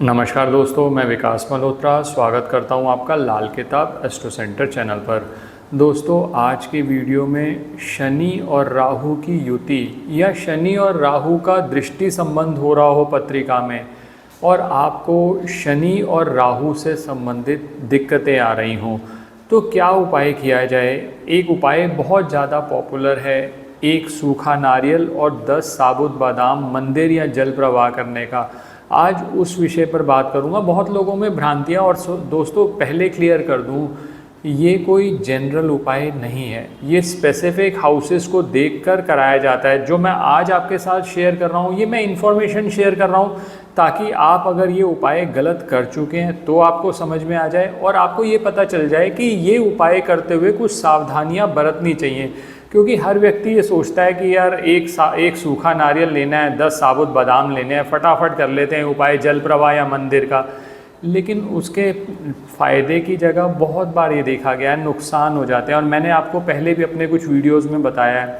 नमस्कार दोस्तों, मैं विकास मल्होत्रा स्वागत करता हूं आपका लाल किताब एस्ट्रो सेंटर चैनल पर। दोस्तों, आज की वीडियो में शनि और राहु की युति या शनि और राहु का दृष्टि संबंध हो रहा हो पत्रिका में और आपको शनि और राहु से संबंधित दिक्कतें आ रही हों तो क्या उपाय किया जाए। एक उपाय बहुत ज़्यादा पॉपुलर है, एक सूखा नारियल और 10 साबुत बादाम मंदिर या जल प्रवाह करने का। आज उस विषय पर बात करूंगा। बहुत लोगों में भ्रांतियां और दोस्तों पहले क्लियर कर दूं, ये कोई जनरल उपाय नहीं है, ये स्पेसिफिक हाउसेस को देखकर कराया जाता है। जो मैं आज आपके साथ शेयर कर रहा हूँ ये मैं इन्फॉर्मेशन शेयर कर रहा हूँ ताकि आप अगर ये उपाय गलत कर चुके हैं तो आपको समझ में आ जाए और आपको ये पता चल जाए कि ये उपाय करते हुए कुछ सावधानियाँ बरतनी चाहिए। क्योंकि हर व्यक्ति ये सोचता है कि यार एक सूखा नारियल लेना है, 10 साबुत बादाम लेने हैं, फटाफट कर लेते हैं उपाय जल प्रवाह या मंदिर का। लेकिन उसके फ़ायदे की जगह बहुत बार ये देखा गया है नुकसान हो जाते हैं। और मैंने आपको पहले भी अपने कुछ वीडियोस में बताया है,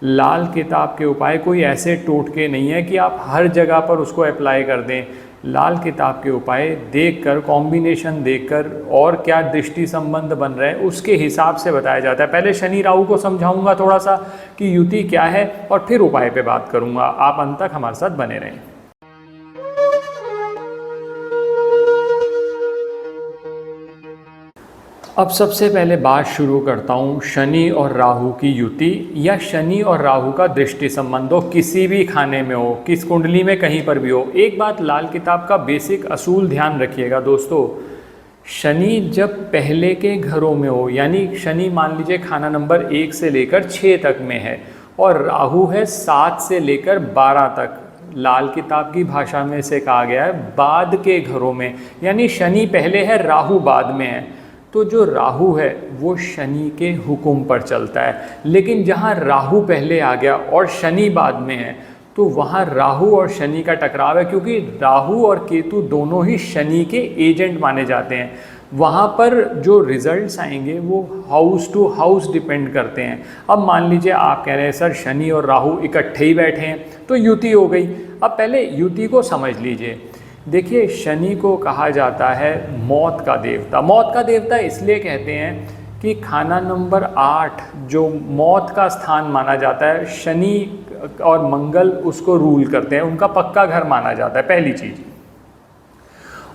लाल किताब के उपाय कोई ऐसे टोटके नहीं है कि आप हर जगह पर उसको अप्लाई कर दें। लाल किताब के उपाय देखकर, कॉम्बिनेशन देखकर और क्या दृष्टि संबंध बन रहे हैं उसके हिसाब से बताया जाता है। पहले शनि राहु को समझाऊंगा थोड़ा सा कि युति क्या है और फिर उपाय पे बात करूंगा। आप अंत तक हमारे साथ बने रहें। अब सबसे पहले बात शुरू करता हूँ शनि और राहु की युति या शनि और राहु का दृष्टि संबंध हो, किसी भी खाने में हो, किस कुंडली में कहीं पर भी हो। एक बात लाल किताब का बेसिक असूल ध्यान रखिएगा दोस्तों, शनि जब पहले के घरों में हो, यानी शनि मान लीजिए खाना नंबर 1 से लेकर 6 तक में है और राहु है 7 से लेकर 12 तक, लाल किताब की भाषा में से कहा गया है बाद के घरों में, यानी शनि पहले है राहु बाद में है, तो जो राहु है वो शनि के हुक्म पर चलता है। लेकिन जहाँ राहु पहले आ गया और शनि बाद में है तो वहाँ राहु और शनि का टकराव है, क्योंकि राहु और केतु दोनों ही शनि के एजेंट माने जाते हैं। वहाँ पर जो रिजल्ट्स आएंगे वो हाउस टू हाउस डिपेंड करते हैं। अब मान लीजिए आप कह रहे हैं सर शनि और राहु इकट्ठे ही बैठे हैं तो युति हो गई। अब पहले युति को समझ लीजिए। देखिए, शनि को कहा जाता है मौत का देवता। मौत का देवता इसलिए कहते हैं कि खाना नंबर 8 जो मौत का स्थान माना जाता है, शनि और मंगल उसको रूल करते हैं, उनका पक्का घर माना जाता है, पहली चीज़।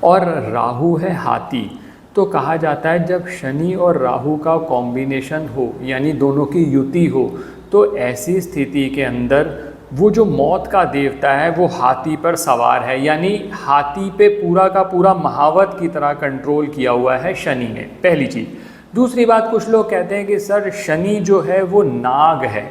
और राहु है हाथी, तो कहा जाता है जब शनि और राहु का कॉम्बिनेशन हो यानी दोनों की युति हो तो ऐसी स्थिति के अंदर वो जो मौत का देवता है वो हाथी पर सवार है, यानी हाथी पे पूरा का पूरा महावत की तरह कंट्रोल किया हुआ है शनि ने, पहली चीज़। दूसरी बात, कुछ लोग कहते हैं कि सर शनि जो है वो नाग है।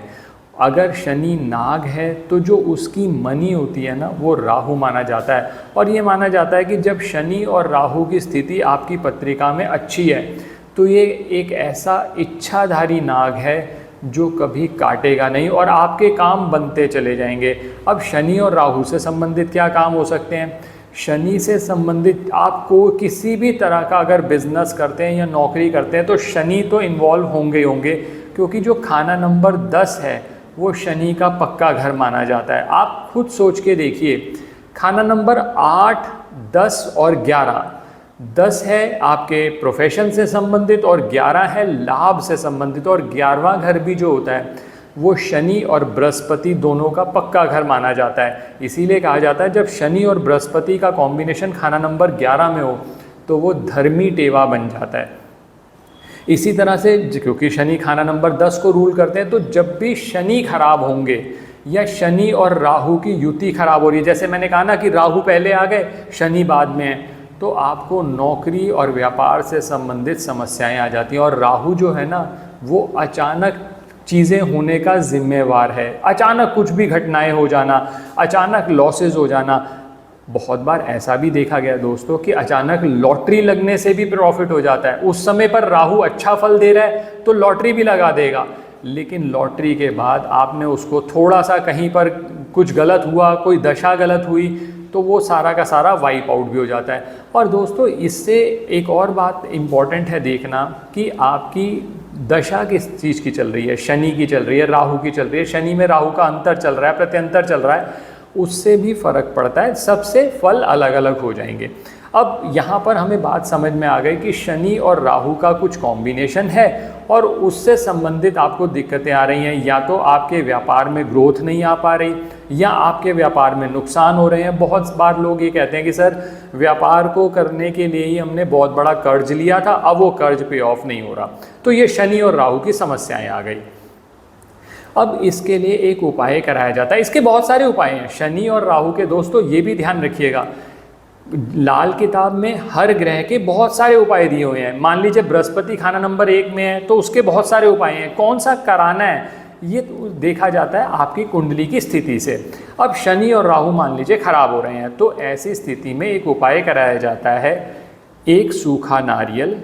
अगर शनि नाग है तो जो उसकी मनी होती है ना वो राहु माना जाता है। और ये माना जाता है कि जब शनि और राहु की स्थिति आपकी पत्रिका में अच्छी है तो ये एक ऐसा इच्छाधारी नाग है जो कभी काटेगा नहीं और आपके काम बनते चले जाएंगे। अब शनि और राहु से संबंधित क्या काम हो सकते हैं? शनि से संबंधित आपको किसी भी तरह का अगर बिजनेस करते हैं या नौकरी करते हैं तो शनि तो इन्वॉल्व होंगे होंगे, क्योंकि जो खाना नंबर 10 है वो शनि का पक्का घर माना जाता है। आप खुद सोच के देखिए, खाना नंबर 8, 10 और 11, 10 है आपके प्रोफेशन से संबंधित और 11 है लाभ से संबंधित, और 11वां घर भी जो होता है वो शनि और बृहस्पति दोनों का पक्का घर माना जाता है। इसीलिए कहा जाता है जब शनि और बृहस्पति का कॉम्बिनेशन खाना नंबर 11 में हो तो वो धर्मी टेवा बन जाता है। इसी तरह से क्योंकि शनि खाना नंबर 10 को रूल करते हैं तो जब भी शनि खराब होंगे या शनि और राहु की युति खराब हो रही है, जैसे मैंने कहा ना कि राहु पहले आ गए शनि बाद में है, तो आपको नौकरी और व्यापार से संबंधित समस्याएं आ जाती हैं। और राहु जो है ना वो अचानक चीज़ें होने का जिम्मेवार है, अचानक कुछ भी घटनाएं हो जाना, अचानक लॉसेस हो जाना। बहुत बार ऐसा भी देखा गया दोस्तों कि अचानक लॉटरी लगने से भी प्रॉफिट हो जाता है। उस समय पर राहु अच्छा फल दे रहा है तो लॉटरी भी लगा देगा, लेकिन लॉटरी के बाद आपने उसको थोड़ा सा कहीं पर कुछ गलत हुआ, कोई दशा गलत हुई तो वो सारा का सारा वाइप आउट भी हो जाता है। और दोस्तों इससे एक और बात इम्पॉर्टेंट है देखना कि आपकी दशा किस चीज़ की चल रही है। शनि की चल रही है, राहु की चल रही है। शनि में राहु का अंतर चल रहा है, प्रत्यंतर चल रहा है, उससे भी फ़र्क पड़ता है, सबसे फल अलग अलग हो जाएंगे। अब यहाँ पर हमें बात समझ में आ गई कि शनि और राहु का कुछ कॉम्बिनेशन है और उससे संबंधित आपको दिक्कतें आ रही हैं, या तो आपके व्यापार में ग्रोथ नहीं आ पा रही या आपके व्यापार में नुकसान हो रहे हैं। बहुत बार लोग ये कहते हैं कि सर व्यापार को करने के लिए ही हमने बहुत बड़ा कर्ज लिया था, अब वो कर्ज पे ऑफ नहीं हो रहा। तो ये शनि और राहु की समस्याएं आ गई। अब इसके लिए एक उपाय कराया जाता है। इसके बहुत सारे उपाय हैं शनि और राहु के। दोस्तों ये भी ध्यान रखिएगा, लाल किताब में हर ग्रह के बहुत सारे उपाय दिए हुए हैं। मान लीजिए बृहस्पति खाना नंबर 1 में है तो उसके बहुत सारे उपाय हैं। कौन सा कराना है ये तो देखा जाता है आपकी कुंडली की स्थिति से। अब शनि और राहु मान लीजिए खराब हो रहे हैं, तो ऐसी स्थिति में एक उपाय कराया जाता है, एक सूखा नारियल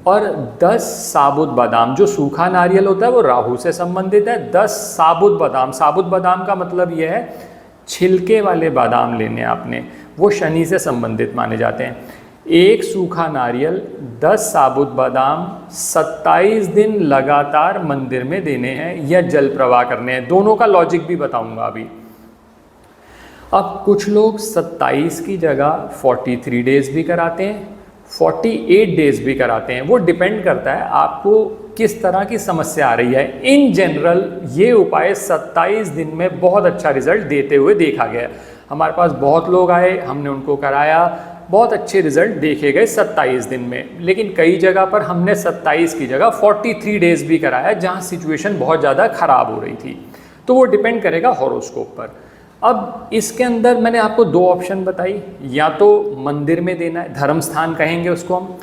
और 10 साबुत बादाम। जो सूखा नारियल होता है वो राहु से संबंधित है। 10 साबुत बादाम, साबुत बादाम का मतलब यह है छिलके वाले बादाम लेने आपने, वो शनि से संबंधित माने जाते हैं। एक सूखा नारियल, 10 साबुत बादाम 27 दिन लगातार मंदिर में देने हैं या जल प्रवाह करने हैं। दोनों का लॉजिक भी बताऊंगा अभी। अब कुछ लोग 27 की जगह 43 डेज भी कराते हैं, 48 डेज भी कराते हैं। वो डिपेंड करता है आपको किस तरह की समस्या आ रही है। इन जनरल ये उपाय 27 दिन में बहुत अच्छा रिजल्ट देते हुए देखा गया। हमारे पास बहुत लोग आए, हमने उनको कराया, बहुत अच्छे रिजल्ट देखे गए 27 दिन में। लेकिन कई जगह पर हमने 27 की जगह 43 डेज भी कराया जहाँ सिचुएशन बहुत ज़्यादा ख़राब हो रही थी। तो वो डिपेंड करेगा हॉरोस्कोप पर। अब इसके अंदर मैंने आपको 2 ऑप्शन बताई, या तो मंदिर में देना है, धर्म स्थान कहेंगे उसको हम,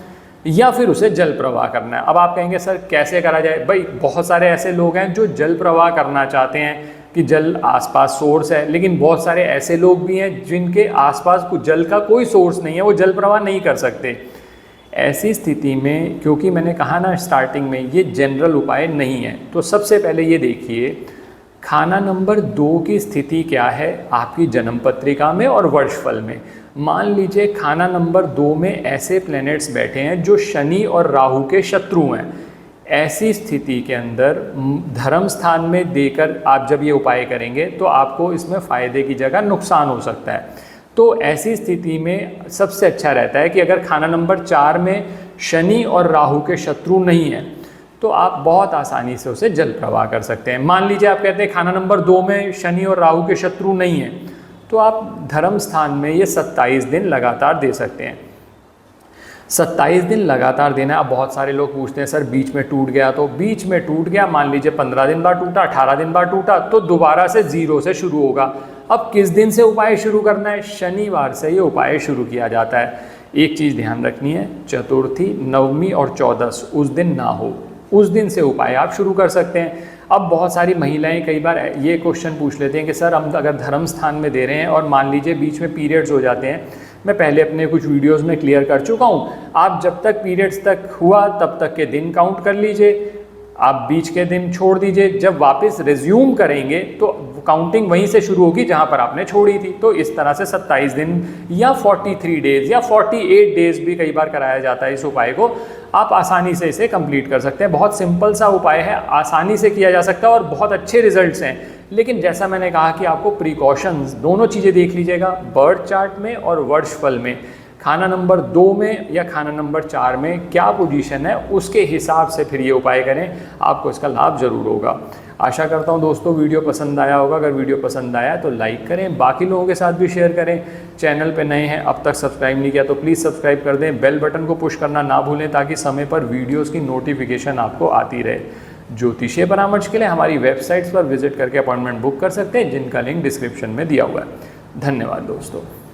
या फिर उसे जल प्रवाह करना है। अब आप कहेंगे सर कैसे करा जाए? भाई बहुत सारे ऐसे लोग हैं जो जल प्रवाह करना चाहते हैं कि जल आसपास सोर्स है, लेकिन बहुत सारे ऐसे लोग भी हैं जिनके आसपास कुछ जल का कोई सोर्स नहीं है, वो जल प्रवाह नहीं कर सकते। ऐसी स्थिति में, क्योंकि मैंने कहा ना स्टार्टिंग में, ये जनरल उपाय नहीं है, तो सबसे पहले ये देखिए खाना नंबर 2 की स्थिति क्या है आपकी जन्म पत्रिका में और वर्षफल में। मान लीजिए खाना नंबर 2 में ऐसे प्लैनेट्स बैठे हैं जो शनि और राहु के शत्रु हैं। ऐसी स्थिति के अंदर धर्म स्थान में देकर आप जब ये उपाय करेंगे तो आपको इसमें फ़ायदे की जगह नुकसान हो सकता है। तो ऐसी स्थिति में सबसे अच्छा रहता है कि अगर खाना नंबर 4 में शनि और राहु के शत्रु नहीं हैं तो आप बहुत आसानी से उसे जल प्रवाह कर सकते हैं। मान लीजिए आप कहते हैं खाना नंबर 2 में शनि और राहु के शत्रु नहीं हैं, तो आप धर्म स्थान में ये 27 दिन लगातार दे सकते हैं। 27 दिन लगातार देना है। अब बहुत सारे लोग पूछते हैं सर बीच में टूट गया, तो बीच में टूट गया, मान लीजिए 15 दिन बाद टूटा, 18 दिन बाद टूटा, तो दोबारा से 0 से शुरू होगा। अब किस दिन से उपाय शुरू करना है? शनिवार से ये उपाय शुरू किया जाता है। एक चीज़ ध्यान रखनी है, चतुर्थी, नवमी और चौदस उस दिन ना हो, उस दिन से उपाय आप शुरू कर सकते हैं। अब बहुत सारी महिलाएं कई बार ये क्वेश्चन पूछ लेते हैं कि सर हम अगर धर्म स्थान में दे रहे हैं और मान लीजिए बीच में पीरियड्स हो जाते हैं, मैं पहले अपने कुछ वीडियोस में क्लियर कर चुका हूँ, आप जब तक पीरियड्स तक हुआ तब तक के दिन काउंट कर लीजिए, आप बीच के दिन छोड़ दीजिए, जब वापस रिज्यूम करेंगे तो काउंटिंग वहीं से शुरू होगी जहाँ पर आपने छोड़ी थी। तो इस तरह से 27 दिन या 43 डेज या 48 डेज भी कई बार कराया जाता है। इस उपाय को आप आसानी से इसे कंप्लीट कर सकते हैं। बहुत सिंपल सा उपाय है, आसानी से किया जा सकता है और बहुत अच्छे रिजल्ट्स हैं। लेकिन जैसा मैंने कहा कि आपको प्रिकॉशंस दोनों चीज़ें देख लीजिएगा, बर्थ चार्ट में और वर्षफल में, खाना नंबर 2 में या खाना नंबर 4 में क्या पोजीशन है, उसके हिसाब से फिर ये उपाय करें, आपको इसका लाभ ज़रूर होगा। आशा करता हूँ दोस्तों वीडियो पसंद आया होगा। अगर वीडियो पसंद आया तो लाइक करें, बाकी लोगों के साथ भी शेयर करें। चैनल पे नए हैं, अब तक सब्सक्राइब नहीं किया तो प्लीज़ सब्सक्राइब कर दें, बेल बटन को पुश करना ना भूलें ताकि समय पर वीडियोज़ की नोटिफिकेशन आपको आती रहे। ज्योतिषीय परामर्श के लिए हमारी वेबसाइट्स पर विजिट करके अपॉइंटमेंट बुक कर सकते हैं, जिनका लिंक डिस्क्रिप्शन में दिया हुआ है। धन्यवाद दोस्तों।